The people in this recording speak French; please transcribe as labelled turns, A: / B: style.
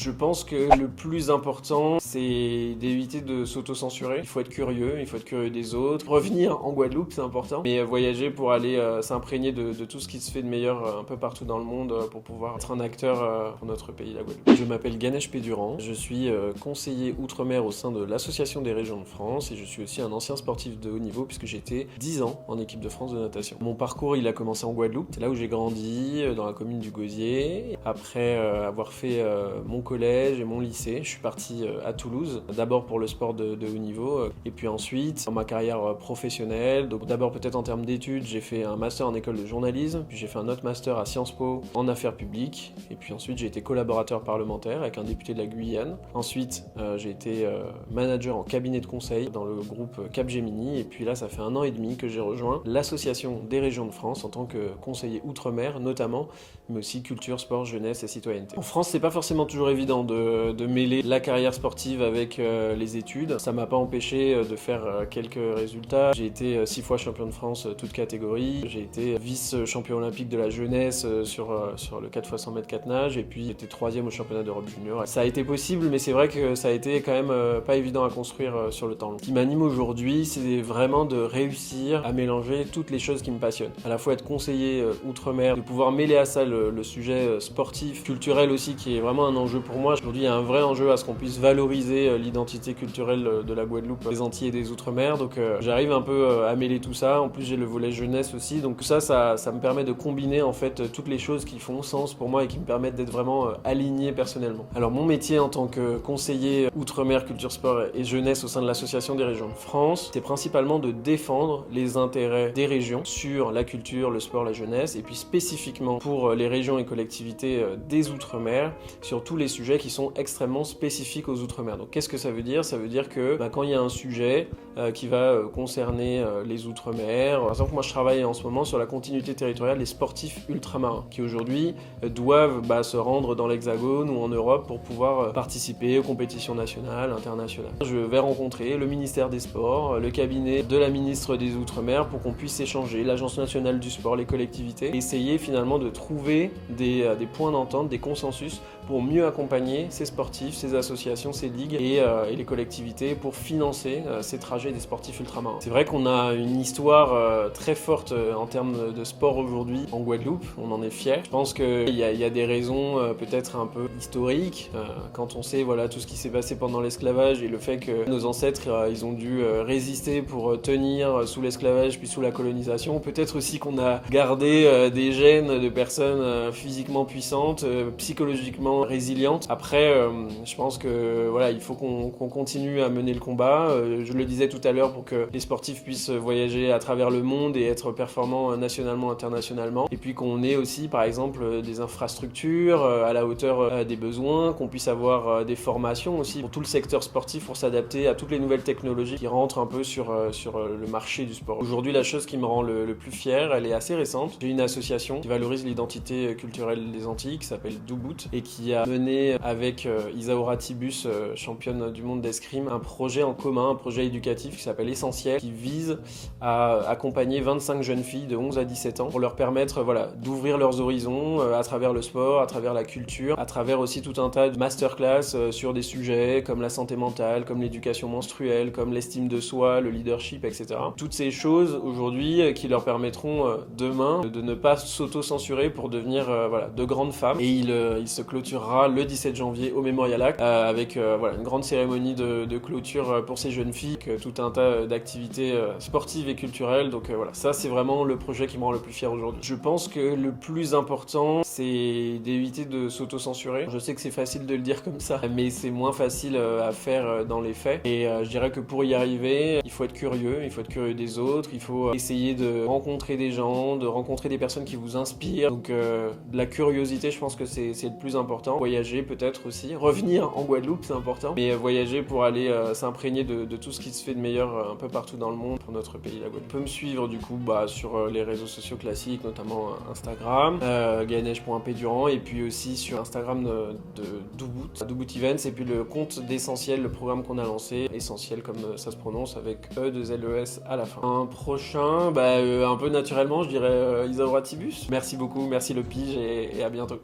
A: Je pense que le plus important, c'est d'éviter de s'auto-censurer. Il faut être curieux des autres. Revenir en Guadeloupe, c'est important. Mais voyager pour aller s'imprégner de tout ce qui se fait de meilleur un peu partout dans le monde pour pouvoir être un acteur pour notre pays, la Guadeloupe. Je m'appelle Ganesh Pédurand. Je suis conseiller outre-mer au sein de l'Association des régions de France et je suis aussi un ancien sportif de haut niveau puisque j'ai été 10 ans en équipe de France de natation. Mon parcours, il a commencé en Guadeloupe. C'est là où j'ai grandi, dans la commune du Gosier. Après avoir fait mon collège et mon lycée, je suis parti à Toulouse, d'abord pour le sport de haut niveau, et puis ensuite, dans ma carrière professionnelle, donc d'abord peut-être en termes d'études, j'ai fait un master en école de journalisme, puis j'ai fait un autre master à Sciences Po en affaires publiques, et puis ensuite j'ai été collaborateur parlementaire avec un député de la Guyane. Ensuite, j'ai été manager en cabinet de conseil dans le groupe Capgemini, et puis là, ça fait 1 an et demi que j'ai rejoint l'Association des régions de France en tant que conseiller outre-mer, notamment, mais aussi culture, sport, jeunesse et citoyenneté. En France, c'est pas forcément toujours évident de mêler la carrière sportive avec les études. Ça m'a pas empêché de faire quelques résultats. J'ai été 6 fois champion de France toutes catégories. J'ai été vice-champion olympique de la jeunesse sur le 4 x 100 mètres 4 nages et puis j'ai été 3e au championnat d'Europe junior. Ça a été possible, mais c'est vrai que ça a été quand même pas évident à construire sur le temps long. Ce qui m'anime aujourd'hui, c'est vraiment de réussir à mélanger toutes les choses qui me passionnent. À la fois être conseiller outre-mer, de pouvoir mêler à ça le sujet sportif, culturel aussi, qui est vraiment un enjeu pour moi. Aujourd'hui, il y a un vrai enjeu à ce qu'on puisse valoriser l'identité culturelle de la Guadeloupe, des Antilles et des Outre-mer. Donc j'arrive un peu à mêler tout ça. En plus, j'ai le volet jeunesse aussi. Donc ça me permet de combiner en fait toutes les choses qui font sens pour moi et qui me permettent d'être vraiment aligné personnellement. Alors mon métier en tant que conseiller Outre-mer, culture, sport et jeunesse au sein de l'Association des régions de France, c'est principalement de défendre les intérêts des régions sur la culture, le sport, la jeunesse, et puis spécifiquement pour les régions et collectivités des Outre-mer sur tous les sujets qui sont extrêmement spécifiques aux Outre-mer. Donc qu'est-ce que ça veut dire ? Ça veut dire que quand il y a un sujet qui va concerner les Outre-mer, par exemple moi je travaille en ce moment sur la continuité territoriale des sportifs ultramarins qui aujourd'hui doivent se rendre dans l'Hexagone ou en Europe pour pouvoir participer aux compétitions nationales, internationales. Je vais rencontrer le ministère des Sports, le cabinet de la ministre des Outre-mer pour qu'on puisse échanger, l'Agence nationale du sport, les collectivités, essayer finalement de trouver des points d'entente, des consensus pour mieux accompagner ces sportifs, ces associations, ces ligues et les collectivités pour financer ces trajets des sportifs ultramarins. C'est vrai qu'on a une histoire très forte en termes de sport aujourd'hui en Guadeloupe, on en est fiers. Je pense qu'il y a des raisons peut-être un peu historiques, quand on sait tout ce qui s'est passé pendant l'esclavage et le fait que nos ancêtres ils ont dû résister pour tenir sous l'esclavage puis sous la colonisation. Peut-être aussi qu'on a gardé des gènes de personnes physiquement puissantes, psychologiquement résilientes. Après, je pense que il faut qu'on continue à mener le combat. Je le disais tout à l'heure, pour que les sportifs puissent voyager à travers le monde et être performants nationalement, internationalement. Et puis qu'on ait aussi, par exemple, des infrastructures à la hauteur des besoins, qu'on puisse avoir des formations aussi pour tout le secteur sportif pour s'adapter à toutes les nouvelles technologies qui rentrent un peu sur le marché du sport. Aujourd'hui, la chose qui me rend le plus fier, elle est assez récente. J'ai une association qui valorise l'identité culturelle des Antilles qui s'appelle Doubout et qui a mené avec Isaura Tibus, championne du monde d'escrime, un projet en commun, un projet éducatif qui s'appelle Essentiel, qui vise à accompagner 25 jeunes filles de 11 à 17 ans pour leur permettre d'ouvrir leurs horizons à travers le sport, à travers la culture, à travers aussi tout un tas de masterclass sur des sujets comme la santé mentale, comme l'éducation menstruelle, comme l'estime de soi, le leadership, etc. Toutes ces choses aujourd'hui qui leur permettront demain de ne pas s'auto-censurer pour devenir de grandes femmes. Et il se clôturera le 17 janvier au Memorial Lac avec une grande cérémonie de clôture pour ces jeunes filles, tout un tas d'activités sportives et culturelles. Donc ça c'est vraiment le projet qui me rend le plus fier aujourd'hui. Je pense que le plus important, c'est d'éviter de s'auto-censurer. Je sais que c'est facile de le dire comme ça, mais c'est moins facile à faire dans les faits. Et je dirais que pour y arriver, il faut être curieux des autres, il faut essayer de rencontrer des gens, de rencontrer des personnes qui vous inspirent. Donc de la curiosité, je pense que c'est le plus important. Voyager peut-être aussi, revenir en Guadeloupe, c'est important, mais voyager pour aller s'imprégner de tout ce qui se fait de meilleur un peu partout dans le monde pour notre pays, la Guadeloupe. On peut me suivre du coup sur les réseaux sociaux classiques, notamment Instagram, ganesh.pédurand, et puis aussi sur Instagram de Doubout Events, et puis le compte d'Essentiel, le programme qu'on a lancé, Essentiel comme ça se prononce, avec E2LES à la fin. Un prochain, un peu naturellement, je dirais Isaura Tibus. Merci beaucoup, merci le Pige et à bientôt.